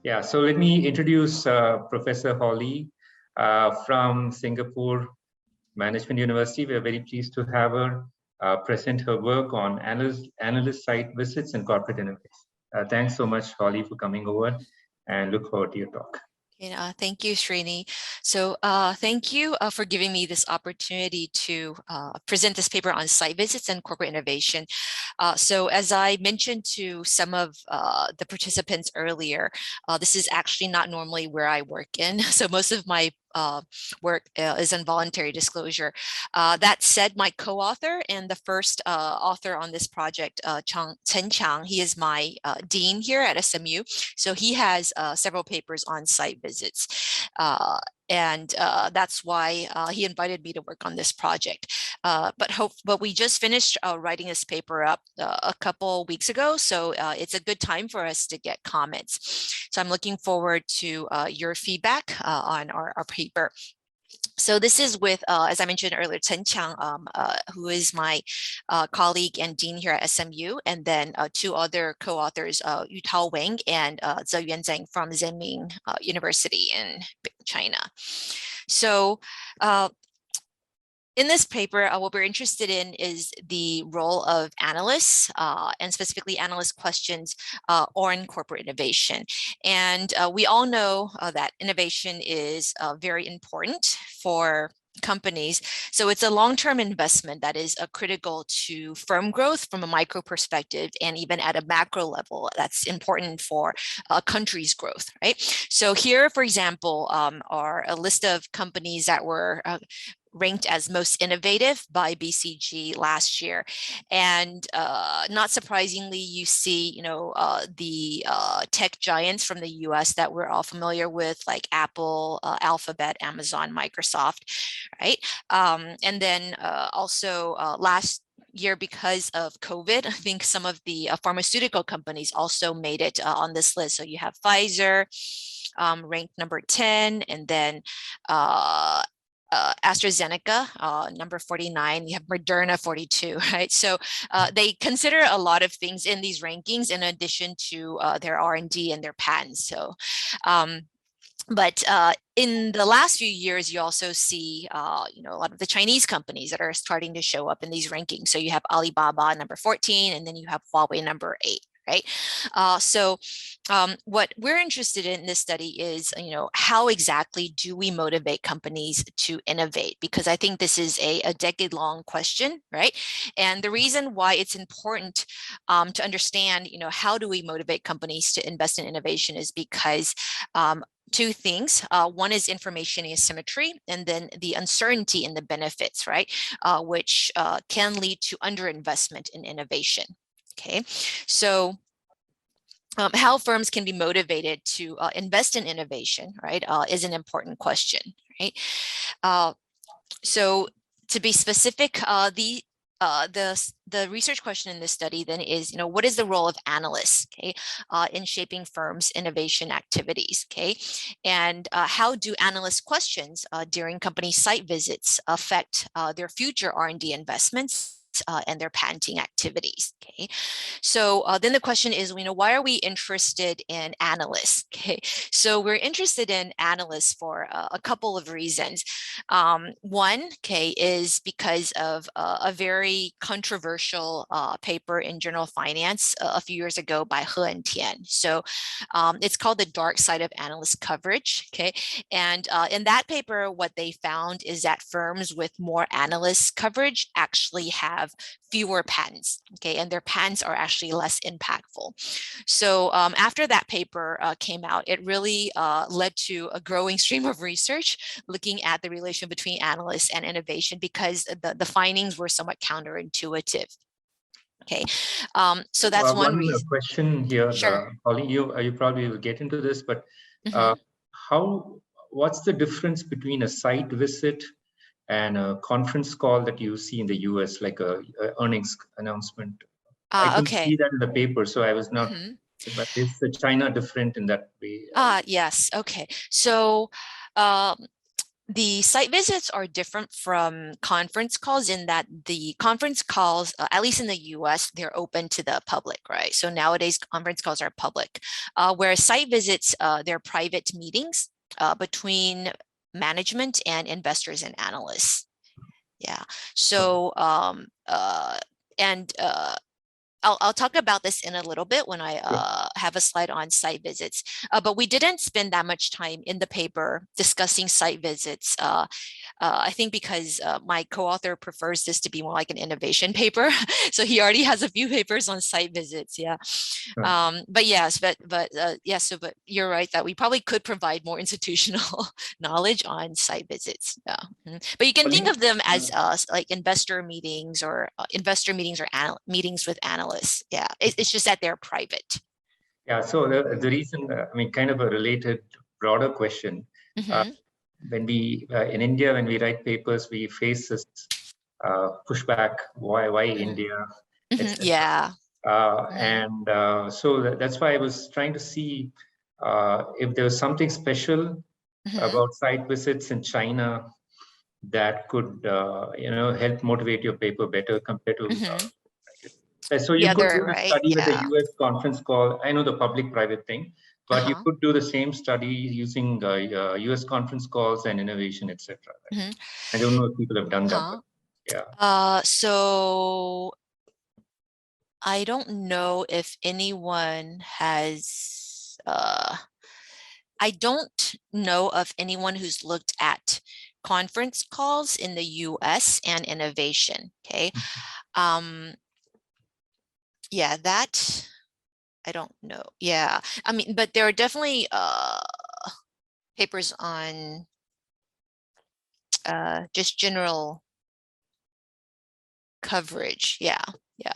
Yeah, so let me introduce Professor Holly from Singapore Management University. We are very pleased to have her present her work on analyst site visits and corporate innovation. Thanks so much, Holly, for coming over, and look forward to your talk. Thank you, Srini. So thank you for giving me this opportunity to present this paper on site visits and corporate innovation. So as I mentioned to some of the participants earlier, this is actually not normally where I work in. So most of my work is in voluntary disclosure. That said, my co-author and the first author on this project, Chen Chang, he is my dean here at SMU. So he has several papers on site visits. And that's why he invited me to work on this project. But we just finished writing this paper up a couple weeks ago, so it's a good time for us to get comments. So I'm looking forward to your feedback on our paper. So this is with, as I mentioned earlier, Chen Qiang, who is my colleague and dean here at SMU, and then two other co-authors, Yutao Wang and Ze Yuanzheng from Zenming University in China. So in this paper, what we're interested in is the role of analysts and specifically analyst questions on corporate innovation. And we all know that innovation is very important for companies. So it's a long-term investment that is critical to firm growth from a micro perspective, and even at a macro level, that's important for a country's growth, right? So here, for example, are a list of companies that were ranked as most innovative by BCG last year. And not surprisingly, you see, the tech giants from the US that we're all familiar with, like Apple, Alphabet, Amazon, Microsoft, right? And then also last year, because of COVID, I think some of the pharmaceutical companies also made it on this list. So you have Pfizer ranked number 10, and then AstraZeneca, number 49, you have Moderna 42, right? So they consider a lot of things in these rankings in addition to their R&D and their patents. So, but in the last few years, you also see, a lot of the Chinese companies that are starting to show up in these rankings. So you have Alibaba number 14, and then you have Huawei number 8. Right. So what we're interested in this study is, how exactly do we motivate companies to innovate? Because I think this is a decade-long question, right? And the reason why it's important to understand, how do we motivate companies to invest in innovation is because two things. One is information asymmetry, and then the uncertainty in the benefits, right? Which can lead to underinvestment in innovation. Okay, so how firms can be motivated to invest in innovation, right, is an important question, right? So to be specific, the research question in this study then is, what is the role of analysts, okay, in shaping firms' innovation activities, okay? And how do analyst questions during company site visits affect their future R&D investments and their patenting activities, okay? So then the question is, why are we interested in analysts, okay? So we're interested in analysts for a couple of reasons. One, okay, is because of a very controversial paper in Journal of Finance a few years ago by He and Tian. So it's called The Dark Side of Analyst Coverage, okay? And in that paper, what they found is that firms with more analyst coverage actually have fewer patents, okay, and their patents are actually less impactful. So after that paper came out, it really led to a growing stream of research looking at the relation between analysts and innovation, because the findings were somewhat counterintuitive. Okay, so that's one reason. Question here, Sure. Holly, you probably will get into this, but what's the difference between a site visit and a conference call that you see in the US, like a earnings announcement? I can see that in the paper, so I was not, but is China different in that way? Yes, okay. So The site visits are different from conference calls in that the conference calls, at least in the US, they're open to the public, right? So nowadays conference calls are public, whereas site visits, they're private meetings between management and investors and analysts. Yeah. So, I'll talk about this in a little bit when I have a slide on site visits, but we didn't spend that much time in the paper discussing site visits. I think because my co-author prefers this to be more like an innovation paper. So he already has a few papers on site visits. Yeah. But yes, but you're right that we probably could provide more institutional knowledge on site visits. Yeah. But you can think of them as like investor meetings or meetings with analysts. Yeah. It's just that they're private. Yeah. So the reason, I mean, kind of a related broader question. When we in India, when we write papers, we face this pushback. Why India? Yeah. So that's why I was trying to see if there was something special about site visits in China that could help motivate your paper better compared to. So you could do the study with the US conference call. I know the public-private thing, but you could do the same study using US conference calls and innovation, etc. Right? I don't know if people have done that. But yeah. So I don't know if anyone has. I don't know of anyone who's looked at conference calls in the US and innovation. Okay. Yeah, that I don't know. Yeah, I mean, but there are definitely papers on just general coverage. Yeah,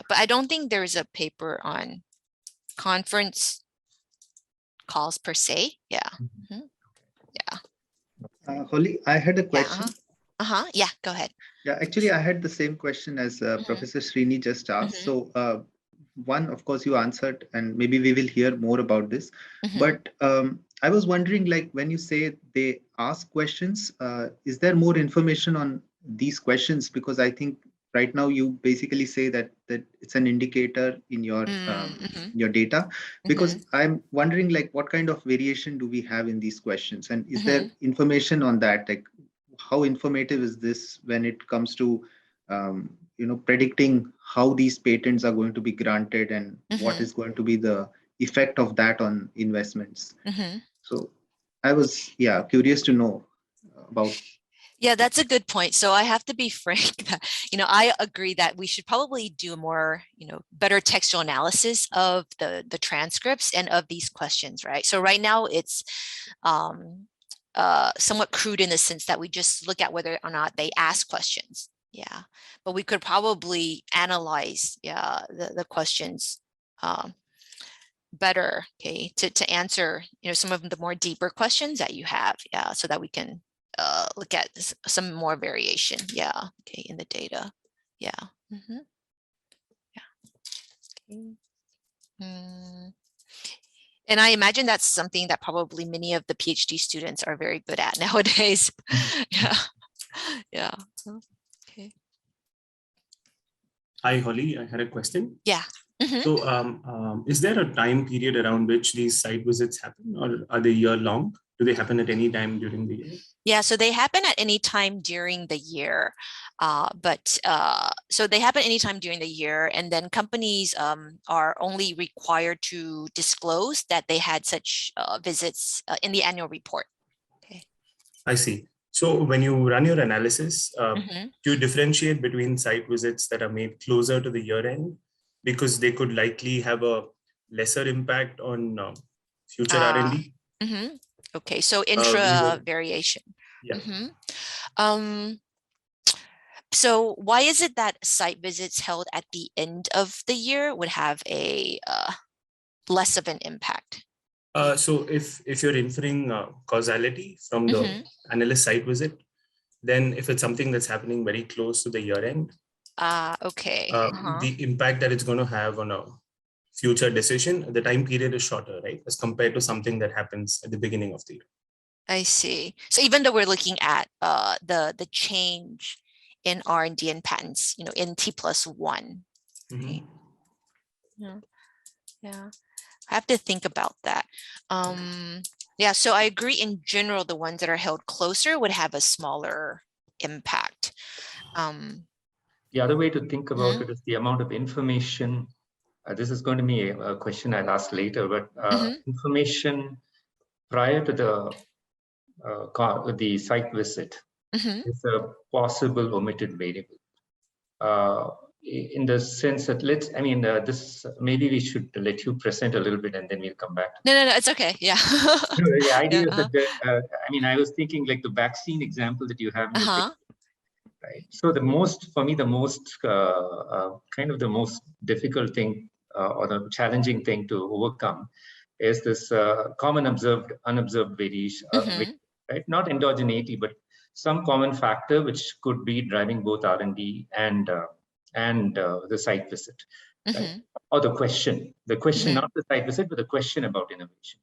but I don't think there's a paper on conference calls per se. Yeah. Yeah. Holly, I had a question. Yeah, go ahead. Yeah, actually, I had the same question as Professor Srini just asked. So one, of course, you answered, and maybe we will hear more about this. But I was wondering, like, when you say they ask questions, is there more information on these questions? Because I think right now you basically say that it's an indicator in your data. Because I'm wondering, like, what kind of variation do we have in these questions? And is there information on that? Like, how informative is this when it comes to predicting how these patents are going to be granted and what is going to be the effect of that on investments? So I was curious to know about. Yeah, that's a good point. So I have to be frank that, I agree that we should probably do more, better textual analysis of the transcripts and of these questions, right? So right now it's somewhat crude in the sense that we just look at whether or not they ask questions. Yeah, but we could probably analyze the questions better, okay, to answer some of the more deeper questions that you have, so that we can look at some more variation, okay, in the data, okay. And I imagine that's something that probably many of the PhD students are very good at nowadays. Yeah. Okay. Hi, Holly. I had a question. Yeah. So is there a time period around which these site visits happen, or are they year long? Do they happen at any time during the year? Yeah, so they happen at any time during the year. So they happen anytime during the year, and then companies are only required to disclose that they had such visits in the annual report. Okay. I see. So when you run your analysis, do you differentiate between site visits that are made closer to the year end because they could likely have a lesser impact on future R&D? Okay, so intra variation. Yeah. So why is it that site visits held at the end of the year would have a less of an impact? So if you're inferring causality from the analyst site visit, then if it's something that's happening very close to the year end, okay, the impact that it's going to have on a future decision, the time period is shorter, right, as compared to something that happens at the beginning of the year. I see. So even though we're looking at the change in R&D and patents, in T+1. Okay. Yeah. I have to think about that. Yeah, so I agree in general, the ones that are held closer would have a smaller impact. The other way to think about it is the amount of information. This is going to be a question I'll ask later, but information prior to the site visit is a possible omitted variable. In the sense that this maybe we should let you present a little bit and then we'll come back. No, it's okay. Yeah. The idea is that I was thinking like the vaccine example that you have in your picture, right? So the most difficult thing or the challenging thing to overcome is this common unobserved variation, right? Not endogeneity, but some common factor which could be driving both R&D and the site visit, right? Or the question, not the site visit, but the question about innovation.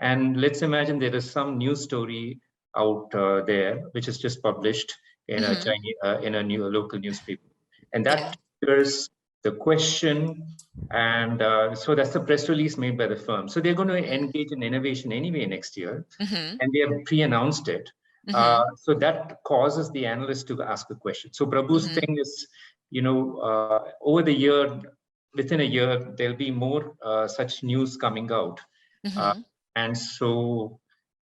And let's imagine there is some news story out there which is just published in a Chinese in a local newspaper, and that triggers the question. And so that's the press release made by the firm. So they're going to engage in innovation anyway next year, and they have pre-announced it. So that causes the analyst to ask a question. So Prabhu's thing is, over the year, within a year, there'll be more such news coming out. And so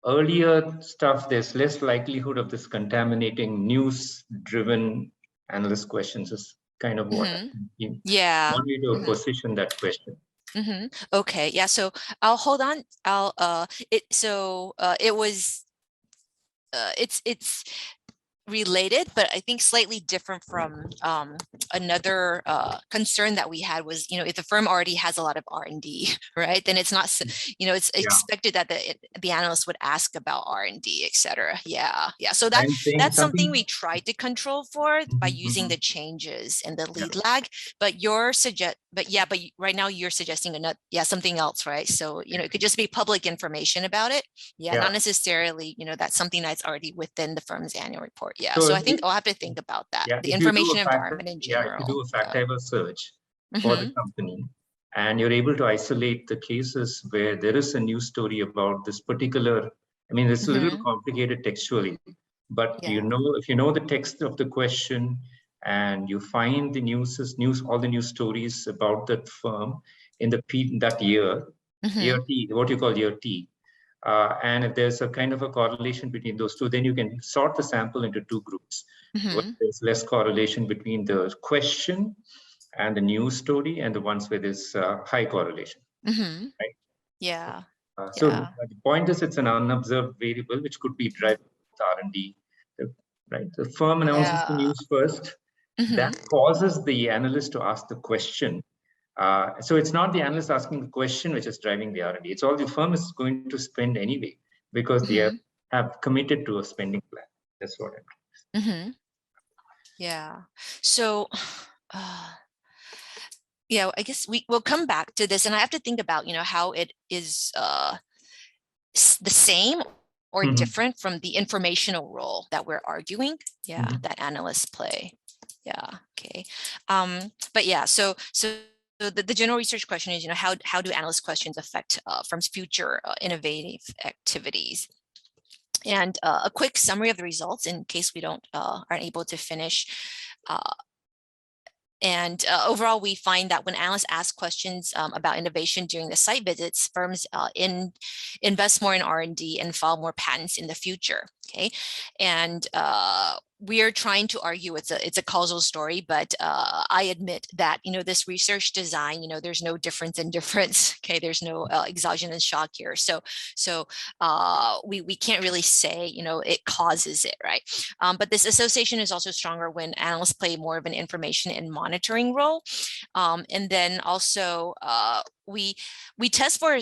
earlier stuff, there's less likelihood of this contaminating news-driven analyst questions is kind of what I want you to position that question. Okay, yeah, so I'll hold on. It's related, but I think slightly different from another concern that we had was, if the firm already has a lot of R&D, right, then it's not, it's expected that the analyst would ask about R&D, et cetera. Yeah. So that's something we tried to control for by using the changes and the lead lag. But but right now you're suggesting something else, right? So it could just be public information about it. Not necessarily that's something that's already within the firm's annual report. Yeah, so I think I'll have to think about that. The information environment in general. If you do a fact-table search for the company, and you're able to isolate the cases where there is a news story about this particular, it's a little complicated textually, but if you know the text of the question and you find the all the news stories about that firm in that year, year T, what you call year T. And if there's a kind of a correlation between those two, then you can sort the sample into two groups. There's less correlation between the question and the news story and the ones where there's high correlation. Right? So the point is it's an unobserved variable which could be driving R&D. Right? The firm announces the news first. That causes the analyst to ask the question. So it's not the analyst asking the question which is driving the R&D. It's all the firm is going to spend anyway because they have committed to a spending plan. That's what it means. Yeah. So, I guess we'll come back to this, and I have to think about how it is the same or different from the informational role that we're arguing. That analysts play. Okay. But so the general research question is, how do analyst questions affect firms' future innovative activities? And a quick summary of the results in case we aren't able to finish. And overall, we find that when analysts ask questions about innovation during the site visits, firms invest more in R&D and file more patents in the future. Okay, and we are trying to argue it's a causal story, but I admit that this research design, there's no difference in difference. Okay, there's no exogenous shock here, so we can't really say it causes it, right? But this association is also stronger when analysts play more of an information and monitoring role, and then also we test for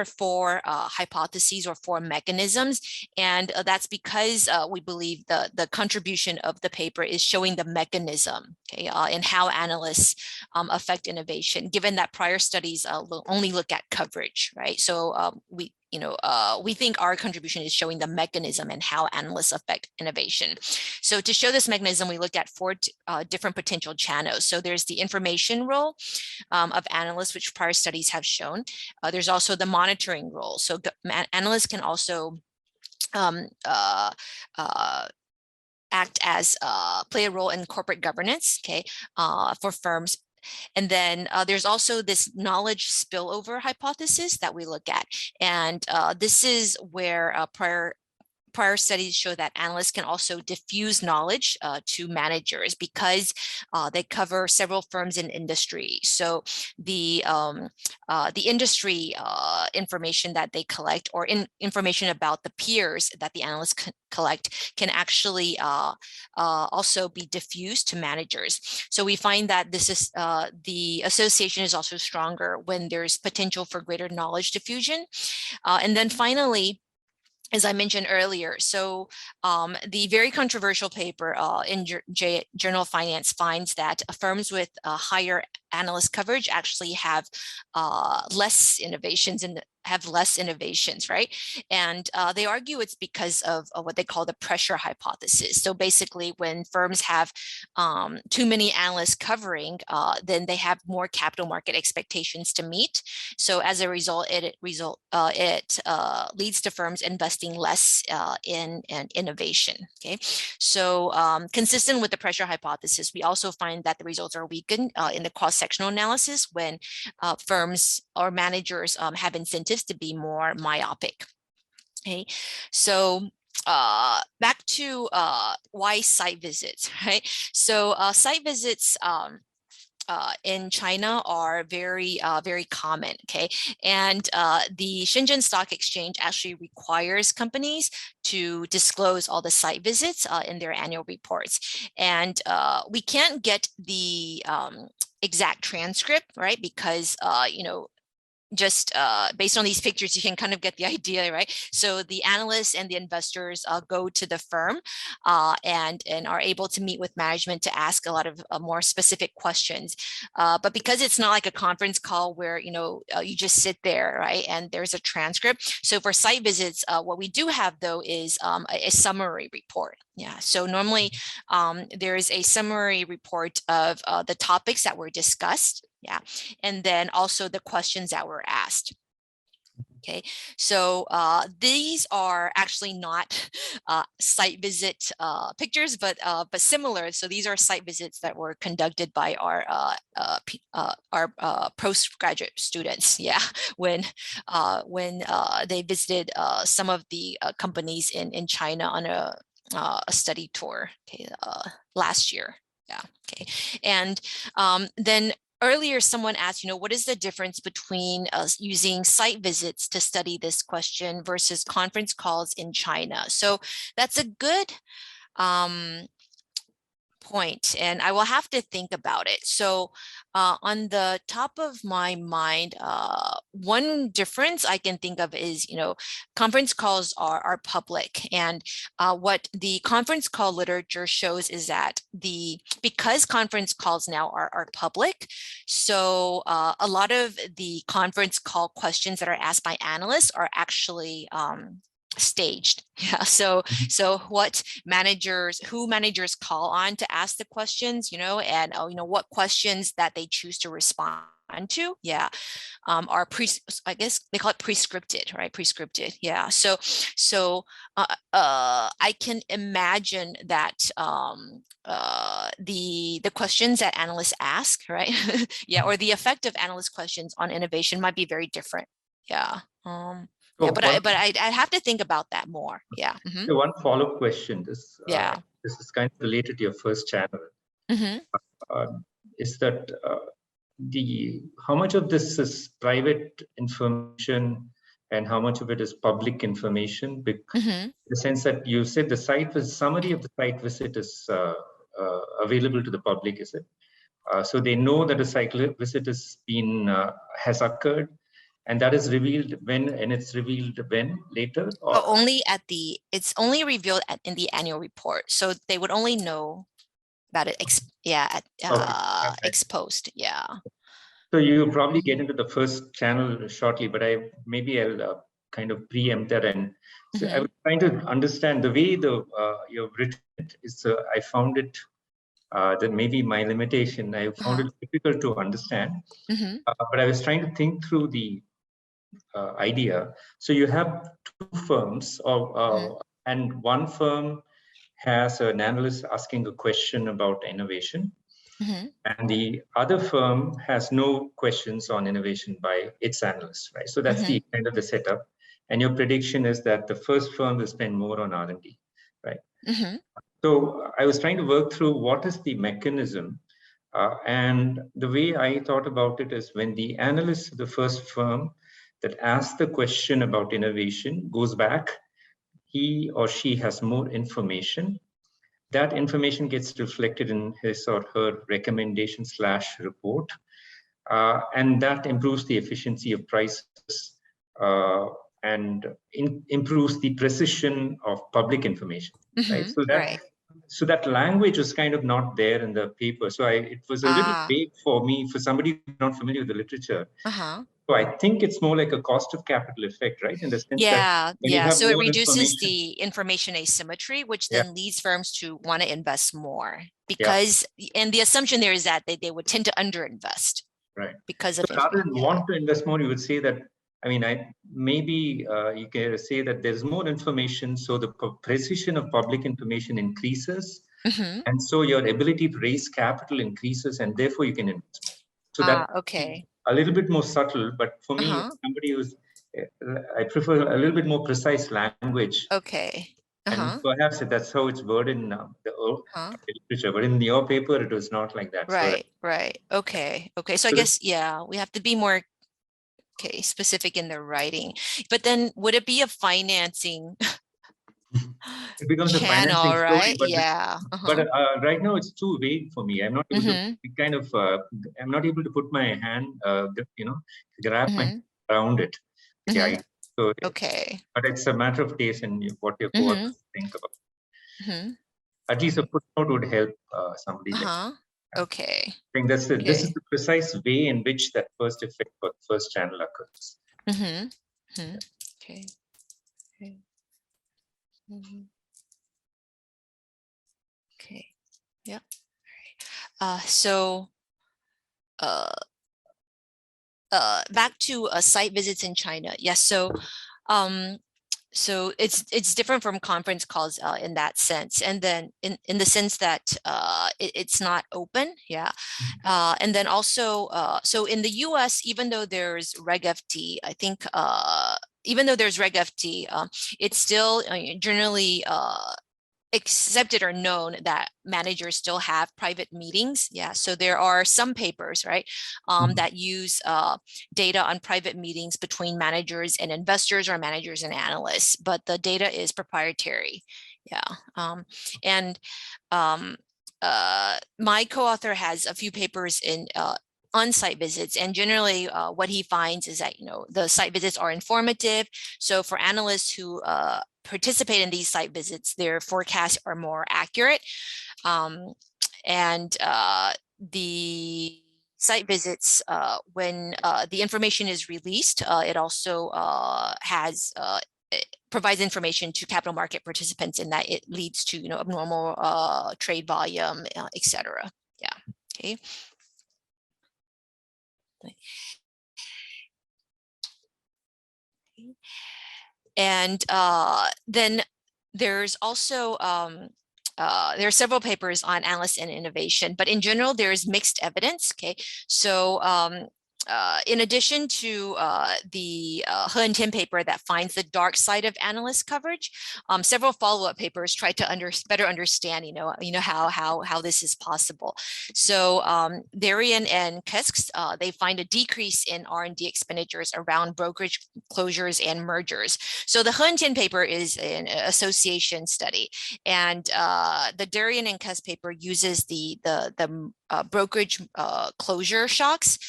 4 hypotheses or 4 mechanisms, and that's because we believe the contribution of the paper is showing the mechanism, okay, and how analysts affect innovation, given that prior studies only look at coverage, right? So we think our contribution is showing the mechanism and how analysts affect innovation. So to show this mechanism, we looked at 4 different potential channels. So there's the information role of analysts, which prior studies have shown. There's also the monitoring role. So analysts can also act as play a role in corporate governance, okay, for firms. And then there's also this knowledge spillover hypothesis that we look at. And this is where prior studies show that analysts can also diffuse knowledge to managers because they cover several firms in industry. So the industry information that they collect, or information about the peers that the analysts collect, can actually also be diffused to managers. So we find that this is the association is also stronger when there's potential for greater knowledge diffusion. And then finally, as I mentioned earlier, so the very controversial paper in Journal of Finance finds that firms with higher analyst coverage actually have less innovations and have less innovations, right? And they argue it's because of what they call the pressure hypothesis. So basically, when firms have too many analysts covering, then they have more capital market expectations to meet. So as a result, it leads to firms investing less in innovation. Okay, so consistent with the pressure hypothesis, we also find that the results are weakened in the cross-sectional analysis when firms or managers have incentives to be more myopic. Okay, so back to why site visits, right? So site visits in China are very, very common, okay? And the Shenzhen Stock Exchange actually requires companies to disclose all the site visits in their annual reports. And we can't get the exact transcript, right? Because, just based on these pictures, you can kind of get the idea, right? So the analysts and the investors go to the firm and are able to meet with management to ask a lot of more specific questions. But because it's not like a conference call where, you just sit there, right? And there's a transcript. So for site visits, what we do have though is a summary report. Yeah, so normally there is a summary report of the topics that were discussed. Yeah, and then also the questions that were asked. Okay, so these are actually not site visit pictures, but similar. So these are site visits that were conducted by our postgraduate students. Yeah, when they visited some of the companies in China on a study tour. Okay, last year. Yeah. Okay, and then. Earlier, someone asked, what is the difference between using site visits to study this question versus conference calls in China? So that's a good point, and I will have to think about it. So on the top of my mind, one difference I can think of is, conference calls are public, and what the conference call literature shows is that because conference calls now are public, so a lot of the conference call questions that are asked by analysts are actually staged. Yeah, so who managers call on to ask the questions, and what questions that they choose to respond to, yeah, are I guess they call it prescripted, right? Prescripted, yeah. So I can imagine that the questions that analysts ask, right? Yeah, or the effect of analyst questions on innovation might be very different. Yeah. Yeah, but I'd have to think about that more. Yeah. Mm-hmm. So one follow-up question. This is kind of related to your first channel. Mm-hmm. Is that how much of this is private information and how much of it is public information? Because in the sense that you said the summary of the site visit is available to the public, is it? So they know that a site visit has occurred. And that is revealed when, and it's revealed when later? Or? It's only revealed in the annual report. So they would only know about it, exposed. Yeah. So you'll probably get into the first channel shortly, but I'll kind of preempt that. And so I was trying to understand the way you've written it is, I found it, that maybe my limitation, I found it difficult to understand. But I was trying to think through the idea. So you have two firms, and one firm has an analyst asking a question about innovation, and the other firm has no questions on innovation by its analysts, right? So that's the kind of the setup. And your prediction is that the first firm will spend more on R&D, right? So I was trying to work through what is the mechanism. And the way I thought about it is, when the analyst, the first firm that asks the question about innovation, goes back, he or she has more information. That information gets reflected in his or her recommendation / report. And that improves the efficiency of prices and improves the precision of public information, right? So that language was kind of not there in the paper. So it was a little vague for me, for somebody not familiar with the literature. So I think it's more like a cost of capital effect, right? In the sense that when you have So it more reduces the information asymmetry, which then leads firms to want to invest more, because, and the assumption there is that they would tend to underinvest. Right. Because so of rather than want to invest more, you would say that, I mean, maybe you can say that there's more information, so the precision of public information increases, and so your ability to raise capital increases, and therefore you can invest. So that a little bit more subtle, but for me, somebody who's, I prefer a little bit more precise language. And perhaps that's how it's worded in the literature, but in your paper, it was not like that. Right. Okay. So I guess, we have to be more specific in the writing. But then would it be a financing it becomes channel, a financing story, right? But right now it's too vague for me. I'm not able to kind of, I'm not able to put my hand, grab my hand around it. So but it's a matter of taste and what your co-authors think about. At least a footnote would help somebody. I think this is the precise way in which that first effect for the first channel occurs. So back to site visits in China. So it's different from conference calls in that sense, and then in the sense that it's not open, and then also so in the U.S., even though there's Reg FD, I think even though there's Reg FD, it's still generally accepted or known that managers still have private meetings. So there are some papers, right, that use data on private meetings between managers and investors, or managers and analysts, but the data is proprietary. And my co-author has a few papers in on site visits, and generally what he finds is that the site visits are informative. So for analysts who participate in these site visits, their forecasts are more accurate, and the site visits, when the information is released, it also provides information to capital market participants, in that it leads to abnormal trade volume, etc. And then there's also there are several papers on analysts and innovation, but in general, there's mixed evidence. So in addition to the He and Tim paper that finds the dark side of analyst coverage, several follow-up papers try to better understand, how this is possible. So Darian and Kesks, they find a decrease in R&D expenditures around brokerage closures and mergers. So the He and Tim paper is an association study, and the Darian and Kesks paper uses the brokerage closure shocks.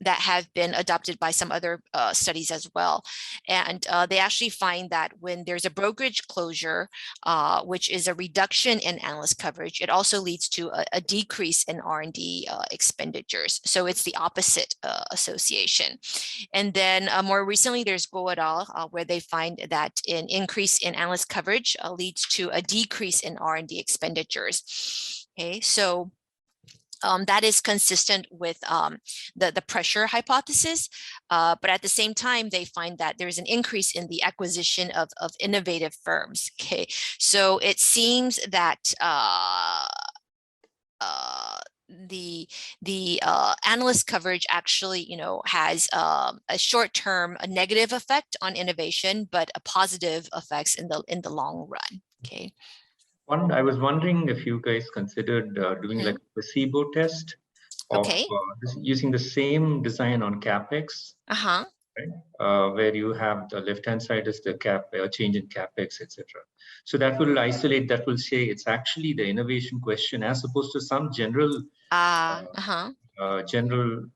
that have been adopted by some other studies as well. And they actually find that when there's a brokerage closure, which is a reduction in analyst coverage, it also leads to a decrease in R&D expenditures. So it's the opposite association. And then more recently, there's Go et al., where they find that an increase in analyst coverage leads to a decrease in R&D expenditures. Okay, so that is consistent with the pressure hypothesis, but at the same time, they find that there's an increase in the acquisition of innovative firms. Okay, so it seems that the analyst coverage actually, has a short-term negative effect on innovation, but a positive effects in the long run. Okay. I was wondering if you guys considered doing like a placebo test of using the same design on CapEx, right? Where you have the left-hand side is the change in CapEx, etc. So that will isolate, that will say it's actually the innovation question as opposed to some general, like general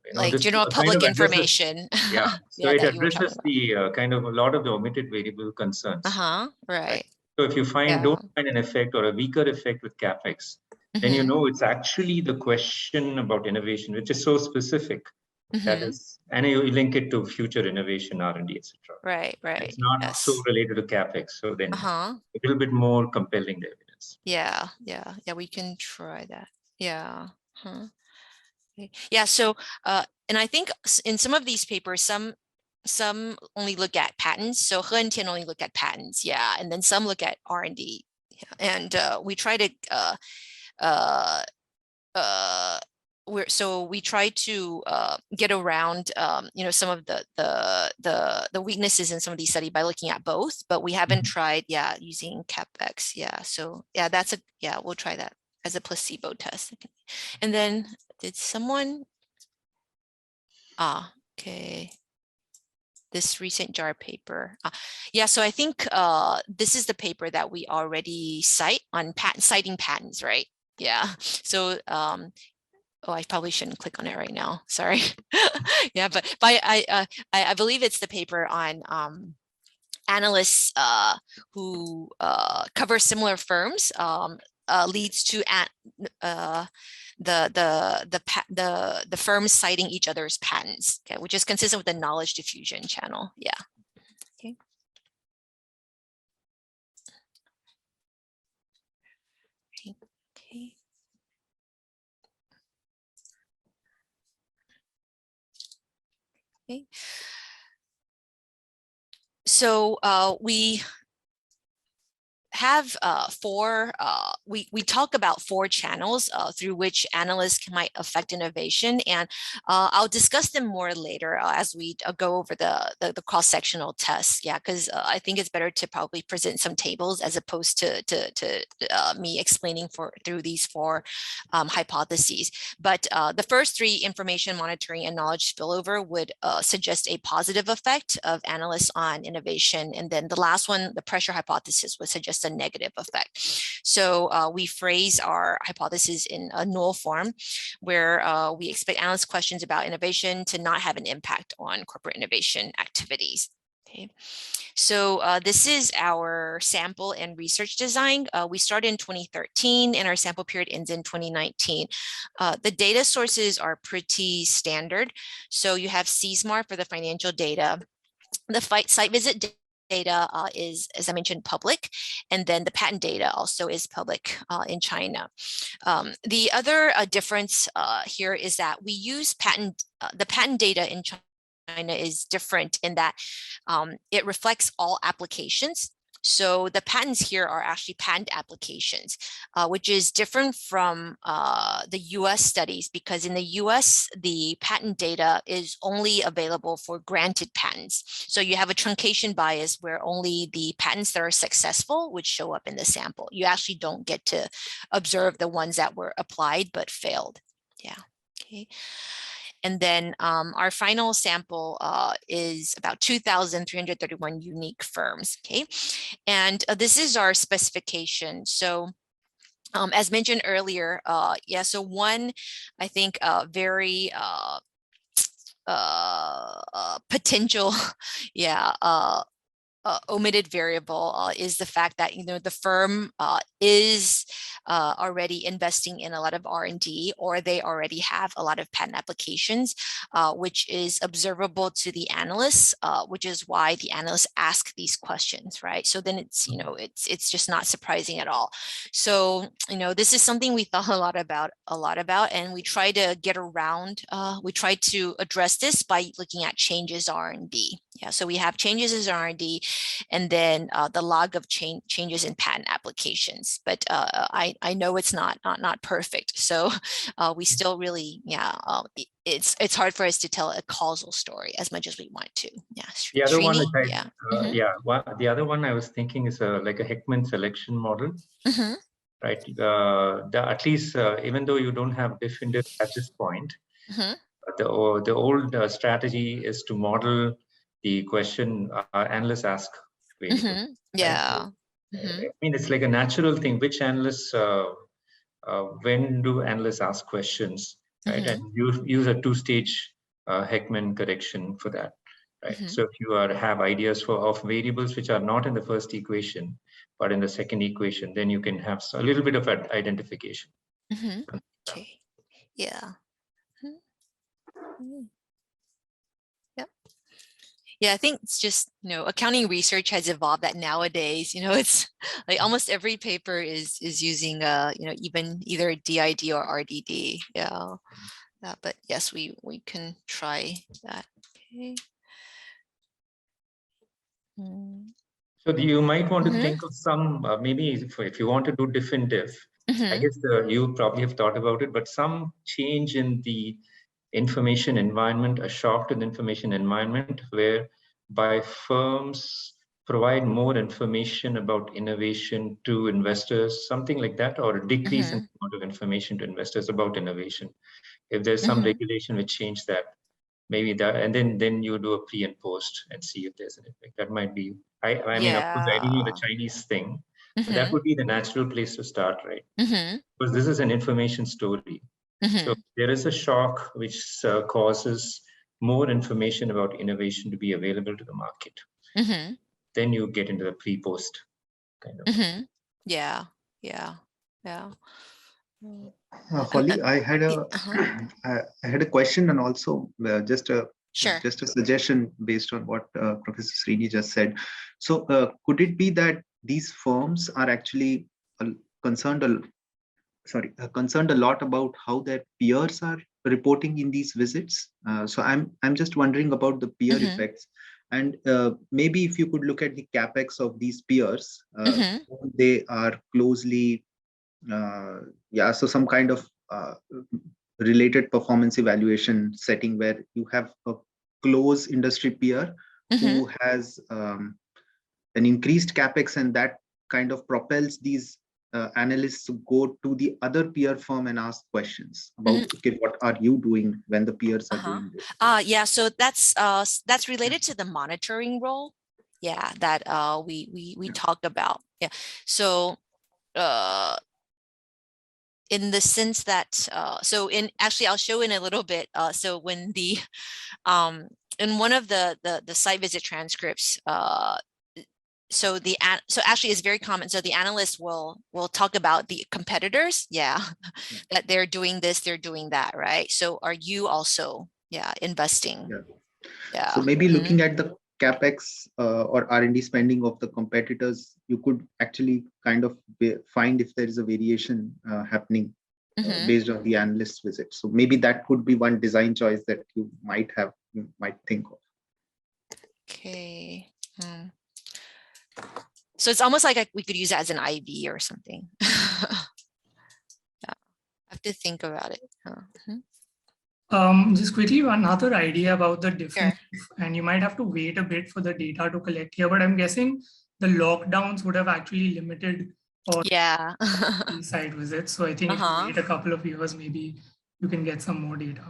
public information. Yeah, so it addresses the kind of a lot of the omitted variable concerns. Right. So if you don't find an effect or a weaker effect with CapEx, then it's actually the question about innovation, which is so specific. That is, and you link it to future innovation, R&D, etc. Right. It's not so related to CapEx. So then a little bit more compelling the evidence. Yeah, we can try that. Yeah. Okay. Yeah, so and I think in some of these papers, some only look at patents. So He and Tian only look at patents, and then some look at R&D. And we try to we try to get around some of the weaknesses in some of these studies by looking at both, but we haven't tried using CapEx. So we'll try that as a placebo test. And then did someone okay, this recent JAR paper. So I think this is the paper that we already cite on citing patents, right? Yeah. So I probably shouldn't click on it right now. Sorry. But I believe it's the paper on analysts who cover similar firms leads to the firms citing each other's patents, which is consistent with the knowledge diffusion channel. Okay. So we have we talk about 4 channels through which analysts might affect innovation, and I'll discuss them more later as we go over the cross-sectional tests. Because I think it's better to probably present some tables as opposed to me explaining through these 4 hypotheses. But the first 3, information monitoring and knowledge spillover, would suggest a positive effect of analysts on innovation, and then the last one, the pressure hypothesis, would suggest a negative effect. So we phrase our hypothesis in a null form, where we expect analyst questions about innovation to not have an impact on corporate innovation activities. Okay, so this is our sample and research design. We started in 2013 and our sample period ends in 2019. The data sources are pretty standard. So you have CSMAR for the financial data. The site visit data is, as I mentioned, public, and then the patent data also is public in China. The other difference here is that we use the patent data in China is different in that it reflects all applications. So the patents here are actually patent applications, which is different from the US studies, because in the US, the patent data is only available for granted patents. So you have a truncation bias where only the patents that are successful would show up in the sample. You actually don't get to observe the ones that were applied but failed. Okay. And then our final sample is about 2,331 unique firms. Okay, and this is our specification. So as mentioned earlier, so one, I think, very potential, yeah, omitted variable is the fact that the firm is already investing in a lot of R&D, or they already have a lot of patent applications, which is observable to the analysts, which is why the analysts ask these questions, right? So then it's it's just not surprising at all. So this is something we thought a lot about, and we try to get around. We try to address this by looking at changes R&D. Yeah, so we have changes as R&D, and then the log of changes in patent applications. But I know it's not perfect, so we still really, it's hard for us to tell a causal story as much as we want to. Yeah, the other one, the other one I was thinking is like a Heckman selection model, right? At least even though you don't have definitive at this point, the old strategy is to model the question analysts ask variable. Yeah. Right? I mean, it's like a natural thing. Which analysts, when do analysts ask questions, right? And you use a two-stage Heckman correction for that, right? So if you have ideas of variables which are not in the first equation, but in the second equation, then you can have a little bit of identification. Okay. Yeah. Yep. Yeah, I think it's just, accounting research has evolved that nowadays, it's like almost every paper is using, even either DID or RDD. Yeah. But yes, we can try that. Okay. So you might want to think of some, maybe if you want to do definitive, I guess you probably have thought about it, but some change in the information environment, a shock to the information environment, whereby firms provide more information about innovation to investors, something like that, or a decrease in the amount of information to investors about innovation. If there's some regulation which change that, maybe that, and then you do a pre and post and see if there's an effect. That might be, I mean, of course, I don't know the Chinese thing, but that would be the natural place to start, right? Because this is an information story. So there is a shock which causes more information about innovation to be available to the market. Then you get into the pre-post kind of. Yeah. Holly, I had a question, and also just a suggestion based on what Professor Srini just said. So could it be that these firms are actually concerned a lot about how their peers are reporting in these visits? So I'm just wondering about the peer effects, and maybe if you could look at the capex of these peers, they are closely, so some kind of related performance evaluation setting where you have a close industry peer who has an increased capex, and that kind of propels these analysts to go to the other peer firm and ask questions about, okay, what are you doing when the peers are doing this? Yeah, so that's related to the monitoring role. Yeah, that we talked about. Yeah, so in the sense that actually I'll show in a little bit. So when the in one of the site visit transcripts, so actually it's very common. So the analysts will talk about the competitors, that they're doing this, they're doing that, right? So are you also investing? So maybe looking at the capex or R&D spending of the competitors, you could actually kind of find if there is a variation happening based on the analyst's visit. So maybe that could be one design choice that you might think of. Okay. So it's almost like we could use it as an IV or something. I have to think about it. Just quickly, another idea about the difference, and you might have to wait a bit for the data to collect here, but I'm guessing the lockdowns would have actually limited these site visits. So I think if you wait a couple of years, maybe you can get some more data.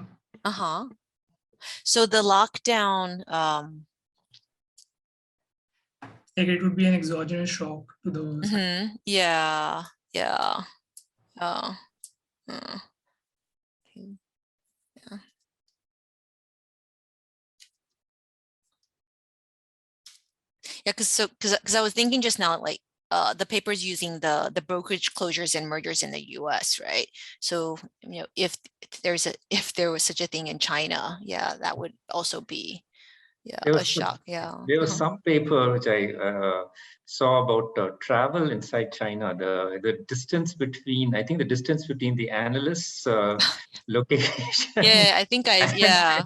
So the lockdown, like it would be an exogenous shock to those. Yeah, because I was thinking just now, like the paper's using the brokerage closures and mergers in the US, right? So, you know, if there was such a thing in China, yeah, that would also be a shock. Yeah. There was some paper which I saw about travel inside China. The distance between, I think the distance between the analysts' location. Yeah, I think yeah.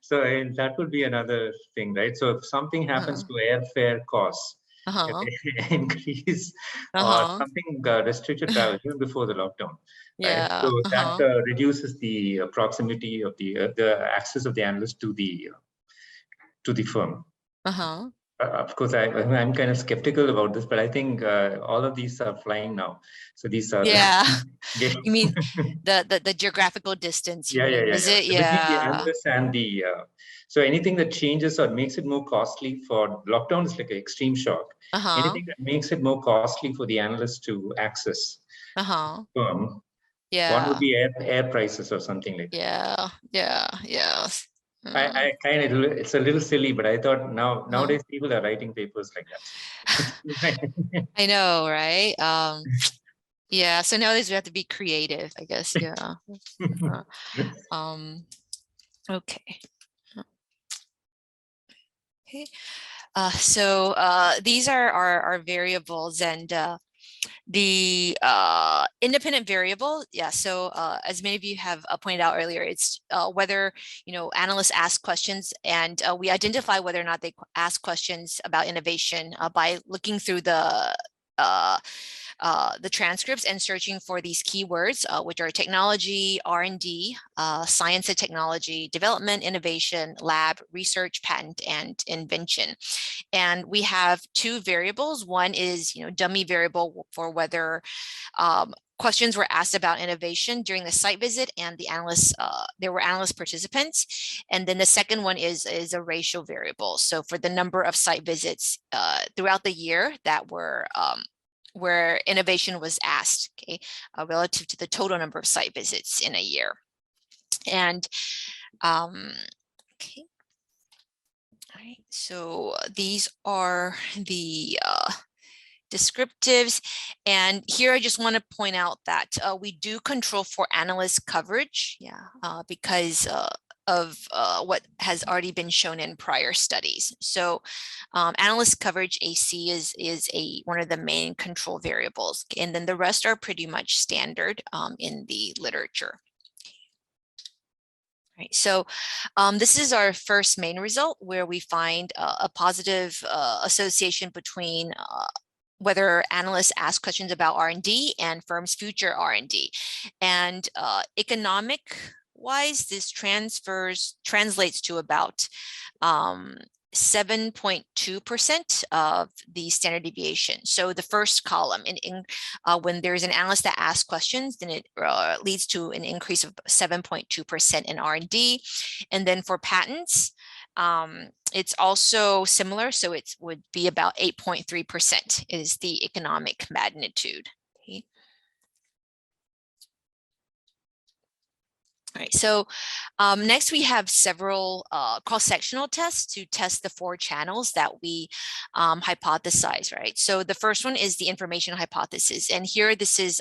So that would be another thing, right? So if something happens to airfare costs, if they increase or something restricted travel even before the lockdown, right? Yeah. So that reduces the proximity of the access of the analyst to the firm. Of course, I'm kind of skeptical about this, but I think all of these are flying now. So these are You mean the geographical distance? You mean is it? So between the analyst and the so anything that changes or makes it more costly for lockdown is like an extreme shock. Anything that makes it more costly for the analyst to access firm. One would be air prices or something like that. Yeah. I kind of, it's a little silly, but I thought nowadays people are writing papers like that. I know, right? Yeah. So nowadays we have to be creative, I guess. Yeah. Okay. Okay. So these are our variables, and the independent variable, so as many of you have pointed out earlier, it's whether analysts ask questions, and we identify whether or not they ask questions about innovation by looking through the transcripts and searching for these keywords, which are technology, R&D, science and technology, development, innovation, lab, research, patent, and invention. And we have two variables. One is, dummy variable for whether questions were asked about innovation during the site visit, and the analysts, there were analyst participants. And then the second one is a ratio variable. So for the number of site visits throughout the year that were where innovation was asked, okay, relative to the total number of site visits in a year. And okay. All right, so these are the descriptives. And here I just want to point out that we do control for analyst coverage, because of what has already been shown in prior studies. So analyst coverage AC is one of the main control variables. And then the rest are pretty much standard in the literature. Right, so this is our first main result, where we find a positive association between whether analysts ask questions about R&D and firms' future R&D. And economic-wise, this translates to about 7.2% of the standard deviation. So the first column, when there's an analyst that asks questions, then it leads to an increase of 7.2% in R&D. And then for patents, it's also similar. So it would be about 8.3% is the economic magnitude. Okay. All right, so next we have several cross-sectional tests to test the 4 channels that we hypothesize, right? So the first one is the information hypothesis. And here this is,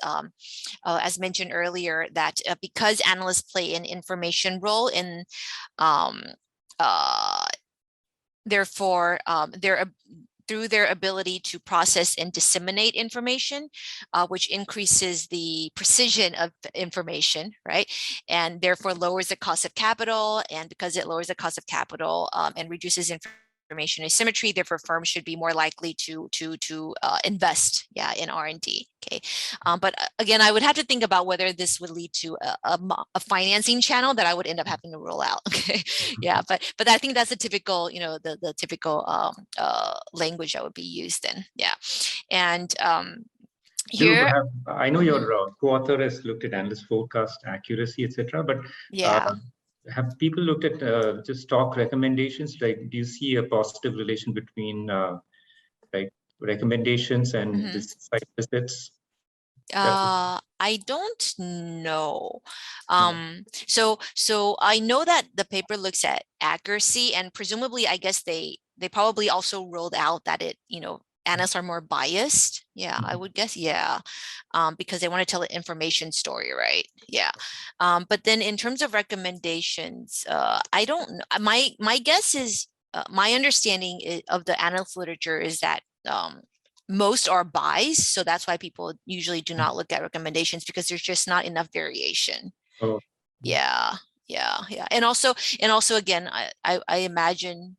as mentioned earlier, that because analysts play an information role in, therefore, through their ability to process and disseminate information, which increases the precision of information, right? And therefore lowers the cost of capital. And because it lowers the cost of capital and reduces information asymmetry, therefore firms should be more likely to invest in R&D. Okay, but again, I would have to think about whether this would lead to a financing channel that I would end up having to roll out. Okay, but I think that's a typical, the typical language that would be used then. And here, I know your co-author has looked at analyst forecast accuracy, etc. But have people looked at just stock recommendations? Like, do you see a positive relation between like recommendations and the site visits? I don't know. So I know that the paper looks at accuracy, and presumably, I guess they they probably also ruled out that analysts are more biased. Yeah, I would guess. Yeah, because they want to tell an information story, right? Yeah. But then in terms of recommendations, I don't know. My guess is, my understanding of the analyst literature is that most are buys. So that's why people usually do not look at recommendations, because there's just not enough variation. Oh. Yeah. And also again, I imagine,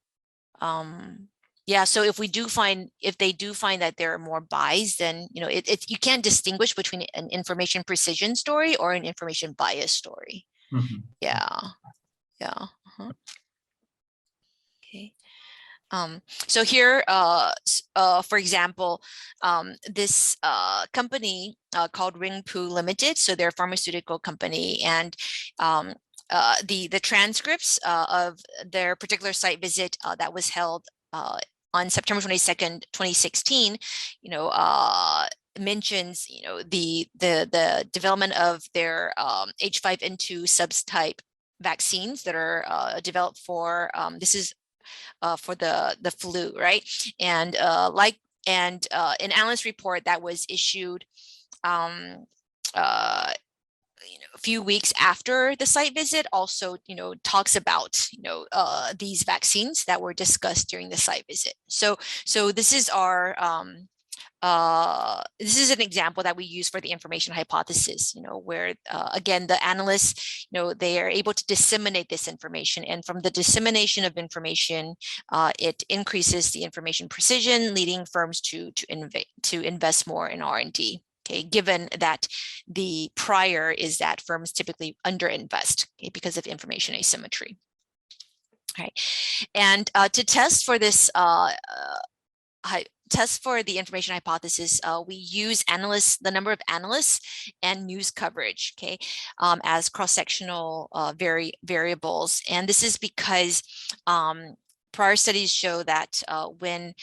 yeah, so if they do find that there are more buys, then you can't distinguish between an information precision story or an information bias story. Yeah. Okay. So here, for example, this company called Ringpu Limited, so they're a pharmaceutical company, and the transcripts of their particular site visit that was held on September 22nd, 2016, mentions the development of their H5N2 subtype vaccines that are developed for this is for the flu, right? And an analyst report that was issued a few weeks after the site visit also talks about these vaccines that were discussed during the site visit. So this is our this is an example that we use for the information hypothesis, where again, the analysts, they are able to disseminate this information, and from the dissemination of information, it increases the information precision, leading firms to invest more in R&D. Okay, given that the prior is that firms typically underinvest, okay, because of information asymmetry. All right, and to test for this test for the information hypothesis, we use the number of analysts and news coverage, okay, as cross-sectional variables. And this is because prior studies show that when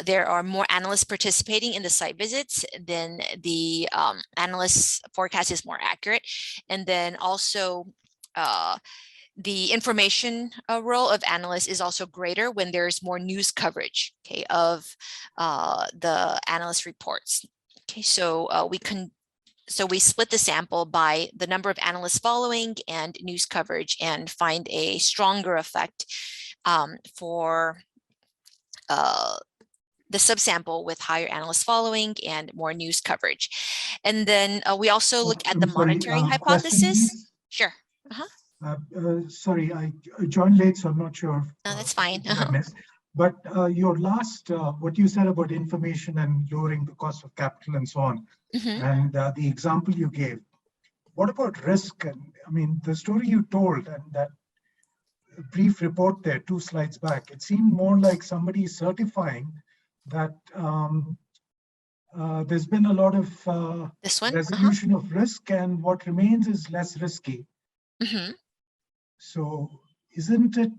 there are more analysts participating in the site visits, then the analysts' forecast is more accurate. And then also the information role of analysts is also greater when there's more news coverage, okay, of the analyst reports. Okay, so we split the sample by the number of analysts following and news coverage, and find a stronger effect for the subsample with higher analyst following and more news coverage. And then we also look at the monitoring hypothesis. Sure. Sorry, I joined late, so I'm not sure. No, that's fine. I missed. But your last, what you said about information and lowering the cost of capital and so on, and the example you gave, what about risk? And I mean, the story you told and that brief report there, 2 slides back, it seemed more like somebody certifying that there's been a lot of resolution of risk, and what remains is less risky. So isn't it,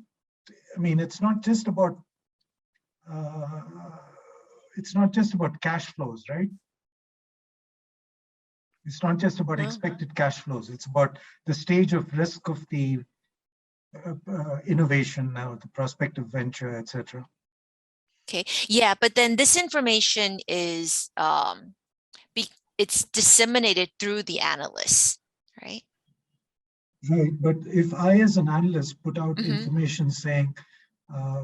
I mean, it's not just about cash flows, right? It's not just about expected cash flows. It's about the stage of risk of the innovation, the prospective venture, etc. Okay, yeah, but then this information is it's disseminated through the analysts, right? Right, but if I, as an analyst, put out information saying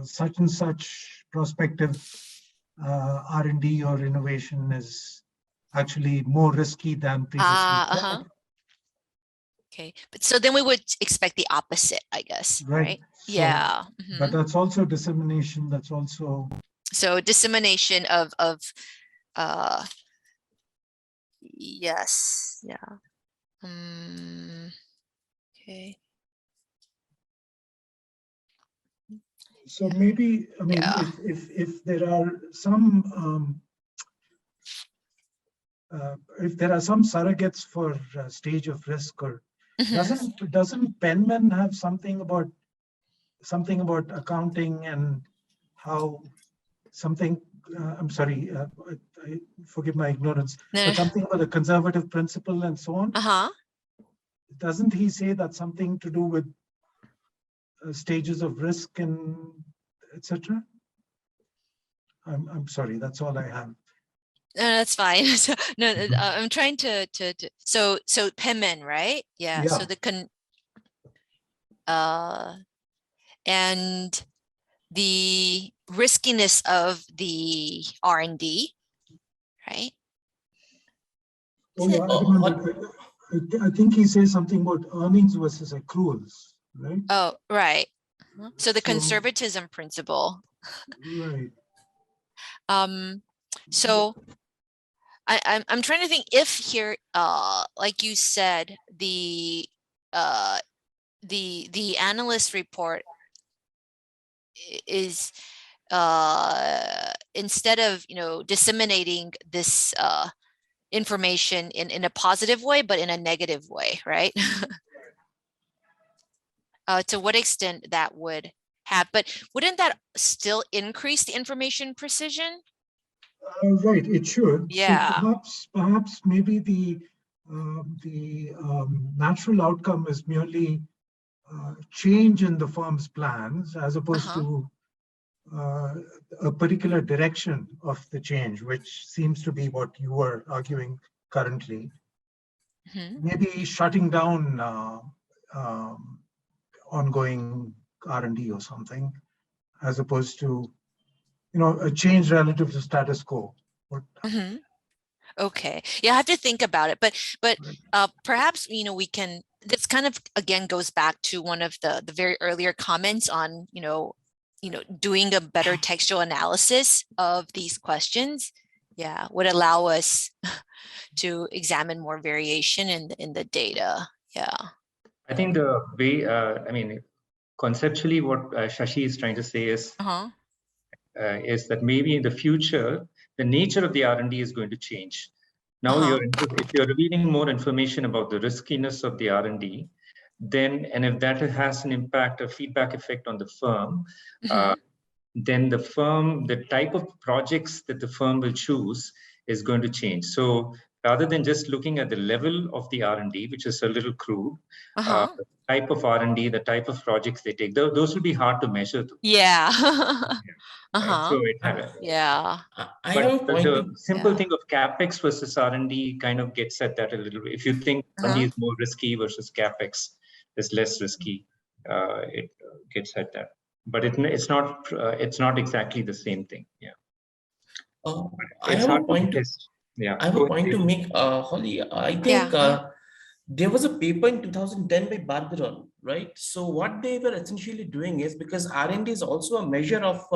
such and such prospective R&D or innovation is actually more risky than previously thought. Okay, but so then we would expect the opposite, I guess, right? So, yeah. But that's also dissemination. That's also dissemination of yes, yeah. Okay. So maybe, I mean, if there are some surrogates for stage of risk, or doesn't Penman have something about accounting and how something? I'm sorry, forgive my ignorance, but something about the conservative principle and so on. Doesn't he say that's something to do with stages of risk and etc.? I'm sorry, that's all I have. No, that's fine. So, no, I'm trying to so PEMN, right? Yeah. Yeah. So the and the riskiness of the R&D, right? Oh yeah, I remember. I think he says something about earnings versus accruals, right? Oh, right. So the conservatism principle. Right. So I'm trying to think if here, like you said, the analyst report is instead of disseminating this information in a positive way, but in a negative way, right? To what extent that would have, but wouldn't that still increase the information precision? Right, it should. Yeah. So perhaps maybe the natural outcome is merely change in the firm's plans as opposed to a particular direction of the change, which seems to be what you are arguing currently. Maybe shutting down ongoing R&D or something, as opposed to a change relative to status quo. Okay, yeah, I have to think about it, but perhaps we can. This kind of again goes back to one of the very earlier comments on doing a better textual analysis of these questions. Yeah, would allow us to examine more variation in the data. Yeah, I think the way I mean, conceptually, what Shashi is trying to say is that maybe in the future the nature of the R&D is going to change. Now, if you're revealing more information about the riskiness of the R&D, and if that has an impact, a feedback effect on the firm, then the type of projects that the firm will choose is going to change. So rather than just looking at the level of the R&D, which is a little crude, the type of R&D, the type of projects they take, those will be hard to measure. Yeah. So yeah. But the simple thing of CapEx versus R&D kind of gets at that a little bit. If you think R&D is more risky versus CapEx is less risky, it gets at that. But it's not exactly the same thing. Yeah. I have a point to make, Holly. I think there was a paper in 2010 by Bargeron, right? So what they were essentially doing is, because R&D is also a measure of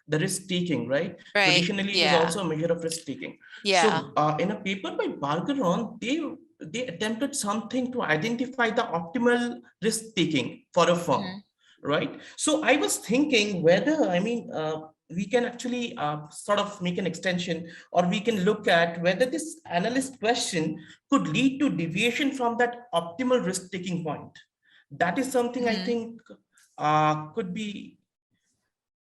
the risk taking, right? Traditionally, it is also a measure of risk taking. So in a paper by Bargeron, they attempted something to identify the optimal risk taking for a firm, right? So I was thinking whether, we can actually sort of make an extension, or we can look at whether this analyst question could lead to deviation from that optimal risk-taking point. That is something I think could be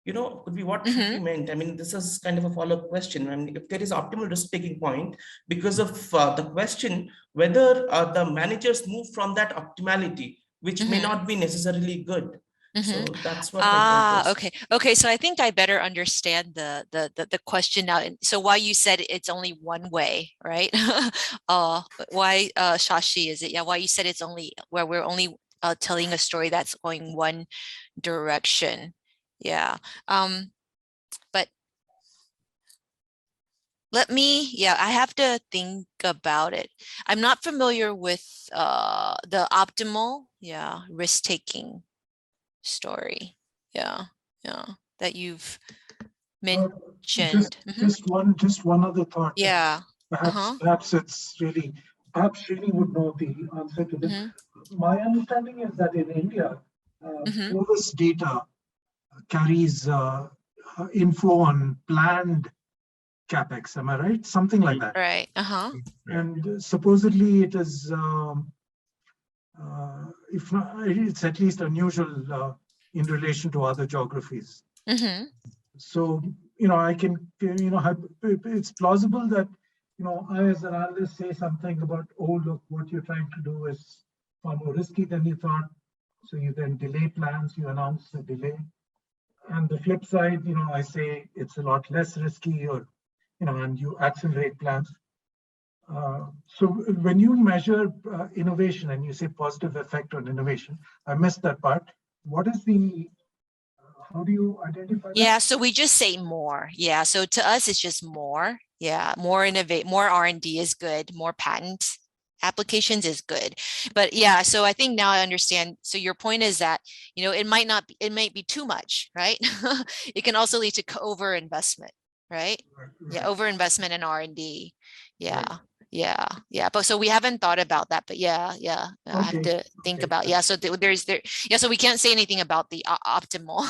what should be meant. I mean, this is kind of a follow-up question. I mean, if there is optimal risk-taking point because of the question whether the managers move from that optimality, which may not be necessarily good. So that's what my point is. Okay. So I think I better understand the question now. So why you said it's only one way, right? Why Shashi is it? Yeah. Why you said it's only where we're only telling a story that's going one direction. Yeah. But I have to think about it. I'm not familiar with the optimal, risk-taking story. Yeah. That you've mentioned. Just one other thought. Yeah. Perhaps Srini would know the answer to this. My understanding is that in India, Provis data carries info on planned CapEx. Am I right? Something like that. Right. And supposedly it is, if not, it's at least unusual in relation to other geographies. So, I can, it's plausible that, I as an analyst say something about, oh, look, what you're trying to do is far more risky than you thought. So you then delay plans, you announce a delay. and the flip side, I say it's a lot less risky, or and you accelerate plans. So when you measure innovation and you say positive effect on innovation, I missed that part. What is how do you identify that? Yeah, so we just say more. Yeah, so to us, it's just more. Yeah, more R&D is good. More patent applications is good. But yeah, so I think now I understand. So your point is that, it might be too much, right? It can also lead to over-investment, right? Yeah, over-investment in R&D. Yeah. Right. Yeah. But so we haven't thought about that, but yeah. I have to think about, so so we can't say anything about the optimal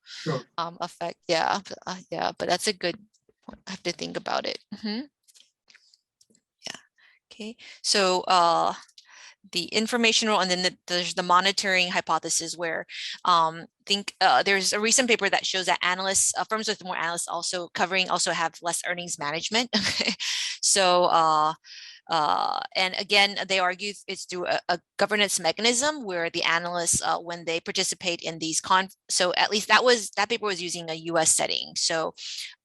sure. Effect. Yeah. But that's a good point. I have to think about it. Yeah. Okay. So, the information role, and then there's the monitoring hypothesis, where there's a recent paper that shows that analysts, firms with more analysts also have less earnings management. So and again, they argue it's through a governance mechanism where the analysts, when they participate in these so at least that paper was using a US setting. So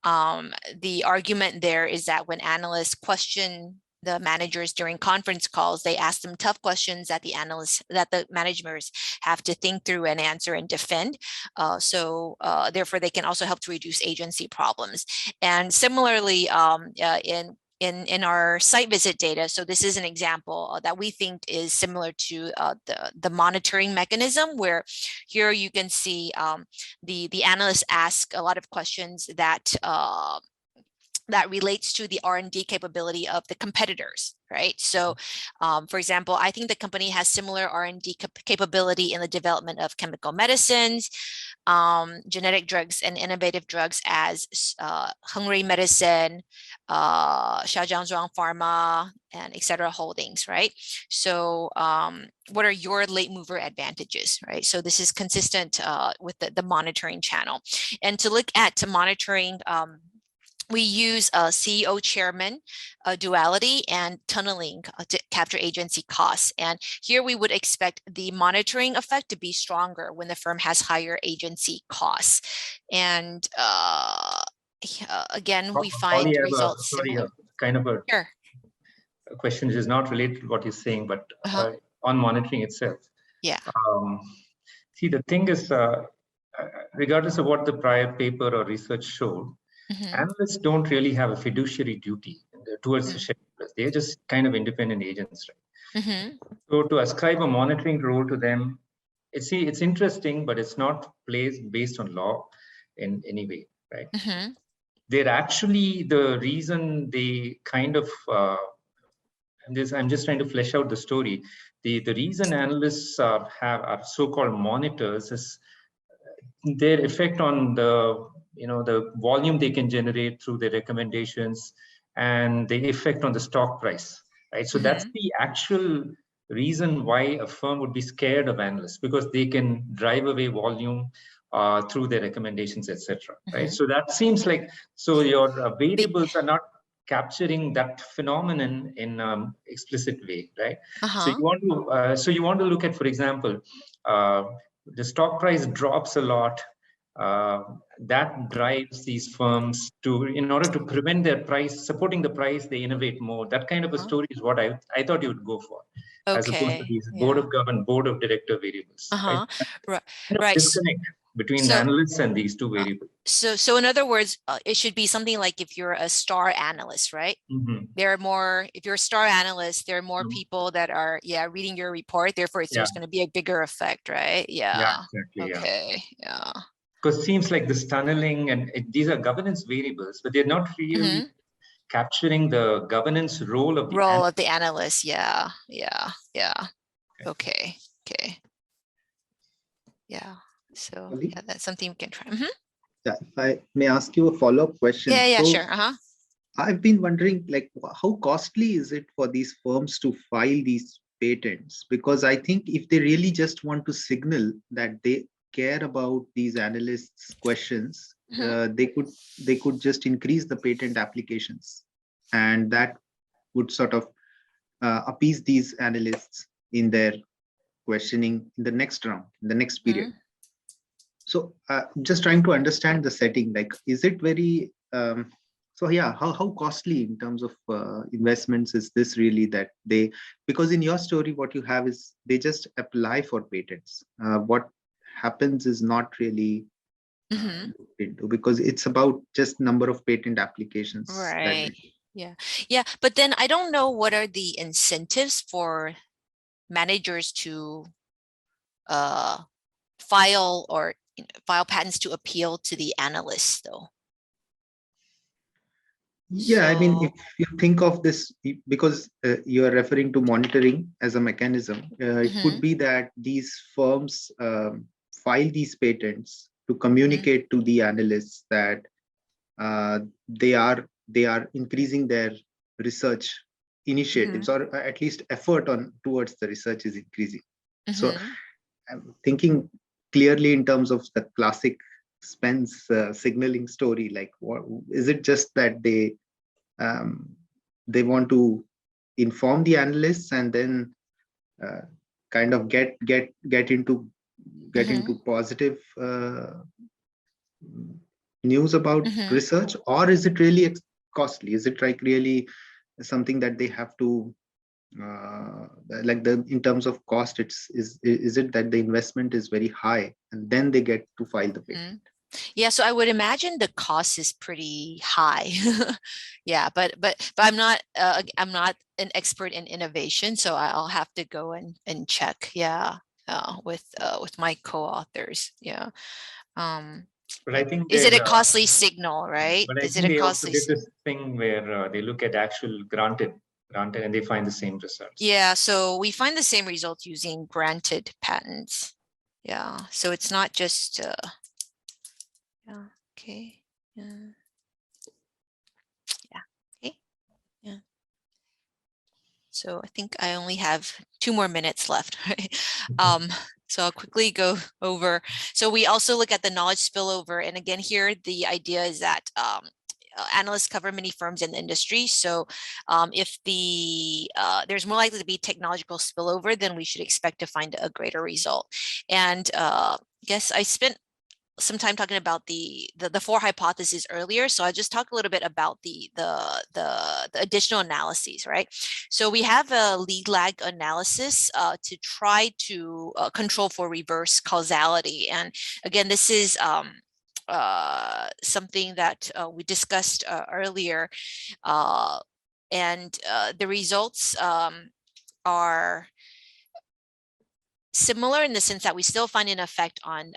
the argument there is that when analysts question the managers during conference calls, they ask them tough questions that the managers have to think through and answer and defend. So therefore, they can also help to reduce agency problems. And similarly, in our site visit data, so this is an example that we think is similar to the monitoring mechanism, where here you can see the analysts ask a lot of questions that relates to the R&D capability of the competitors, right? So, for example, I think the company has similar R&D capability in the development of chemical medicines, genetic drugs, and innovative drugs as Hungry Medicine, Shajiang Pharma, and etc. holdings, right? So, what are your late mover advantages, right? So this is consistent with the monitoring channel. And to look at monitoring, we use CEO chairman duality and tunneling to capture agency costs. And here we would expect the monitoring effect to be stronger when the firm has higher agency costs. And again, we find results similar. Kind of a question which is not related to what you're saying, but on monitoring itself. Yeah. See, the thing is, regardless of what the prior paper or research showed, analysts don't really have a fiduciary duty towards the shareholders. They're just kind of independent agents, right? So to ascribe a monitoring role to them, it's interesting, but it's not based on law in any way, right? They're actually the reason they kind of, I'm just trying to flesh out the story. The reason analysts are so-called monitors is their effect on the volume they can generate through the recommendations and the effect on the stock price, right? So that's the actual reason why a firm would be scared of analysts, because they can drive away volume through their recommendations, etc. Right? So that seems like, so your variables are not capturing that phenomenon in explicit way, right? So you want to look at, for example, the stock price drops a lot. That drives these firms to, in order to prevent their price, supporting the price, they innovate more. That kind of a story is what I thought you would go for, as opposed to these board of director variables. Right? Disconnect between the analysts and these two variables. So in other words, it should be something like if you're a star analyst, right? There are more, if you're a star analyst, there are more people that are, reading your report. Therefore, there's going to be a bigger effect, right? Yeah. Exactly. Okay. Yeah. Because it seems like this tunneling and these are governance variables, but they're not really capturing the governance role of the analyst. Yeah. Okay. Yeah. So that's something we can try. Yeah, if I may ask you a follow-up question. Yeah, sure. I've been wondering, like, how costly is it for these firms to file these patents? Because I think if they really just want to signal that they care about these analysts' questions, they could just increase the patent applications, and that would sort of appease these analysts in their questioning in the next round, in the next period. So just trying to understand the setting, like, is it very, so yeah, how costly in terms of investments is this really that they, because in your story, what you have is they just apply for patents. What happens is not really looked into, because it's about just number of patent applications. Right. Yeah. Yeah. But then I don't know what are the incentives for managers to file or file patents to appeal to the analysts, though. Yeah, I mean, if you think of this, because you are referring to monitoring as a mechanism, it could be that these firms file these patents to communicate to the analysts that they are increasing their research initiatives, or at least effort towards the research is increasing. So I'm thinking clearly in terms of the classic Spence signaling story. Like, what is it? Just that they want to inform the analysts and then kind of get into positive news about research, or is it really costly? Is it like really something that they have to like in terms of cost, is it that the investment is very high and then they get to file the patent? Yeah, so I would imagine the cost is pretty high. Yeah, but I'm not an expert in innovation, so I'll have to go and check. Yeah, with my co-authors. Yeah. But I think is it a costly signal, right? But I think they also did this thing where they look at actual granted, and they find the same results. Yeah, so we find the same results using granted patents. Yeah, so it's not just yeah, okay. Yeah. Okay. Yeah. So I think I only have 2 more minutes left. So I'll quickly go over. So we also look at the knowledge spillover. And again, here, the idea is that analysts cover many firms in the industry. So if there's more likely to be technological spillover, then we should expect to find a greater result. And I guess I spent some time talking about the 4 hypotheses earlier. So I just talk a little bit about the additional analyses, right? So we have a lead lag analysis to try to control for reverse causality. And again, this is something that we discussed earlier. And the results are similar in the sense that we still find an effect on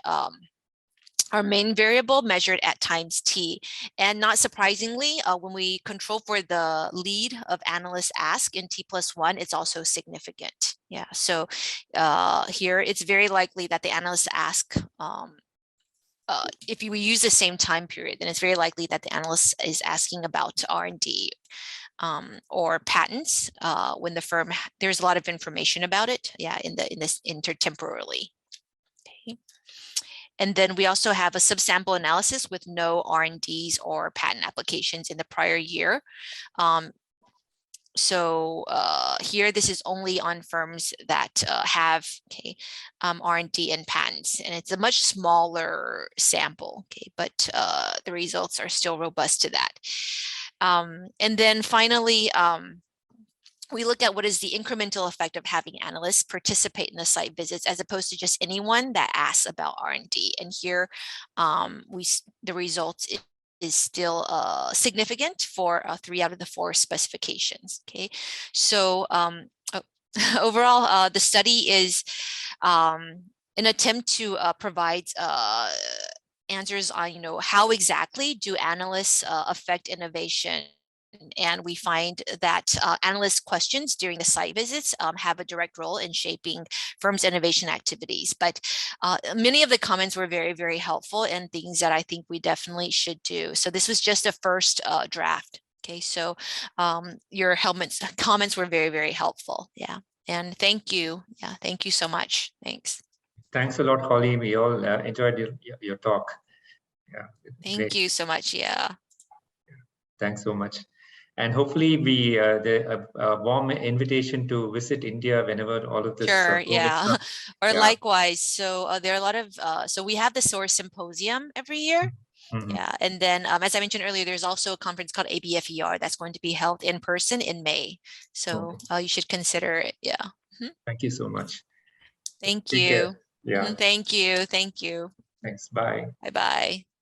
our main variable measured at times t. And not surprisingly, when we control for the lead of analyst ask in t+1, it's also significant. Yeah, so here it's very likely that the analyst ask, if we use the same time period, then it's very likely that the analyst is asking about R&D or patents when the firm, there's a lot of information about it, yeah, in this intertemporally. Okay. And then we also have a subsample analysis with no R&Ds or patent applications in the prior year. So here, this is only on firms that have R&D and patents, and it's a much smaller sample, but the results are still robust to that. And then finally, we look at what is the incremental effect of having analysts participate in the site visits as opposed to just anyone that asks about R&D. And here, the results is still significant for 3 out of the 4 specifications. Okay, so overall, the study is an attempt to provide answers on, how exactly do analysts affect innovation. And we find that analyst questions during the site visits have a direct role in shaping firms' innovation activities. But many of the comments were very, very helpful and things that I think we definitely should do. So this was just a first draft. Okay, so your comments were very, very helpful. Yeah, and thank you. Yeah, thank you so much. Thanks. Thanks a lot, Holly. We all enjoyed your talk. Yeah. Thank you so much. Yeah. Thanks so much. And hopefully a warm invitation to visit India whenever all of this. Sure, yeah. Or yeah. likewise. So there are a lot of, so we have the SOAR Symposium every year. Yeah. And then, as I mentioned earlier, there's also a conference called ABFER that's going to be held in person in May. So you should consider it. Yeah. Thank you so much. Thank Take you. care. Yeah. Thank you. Thank you. Thanks. Bye. Bye-bye.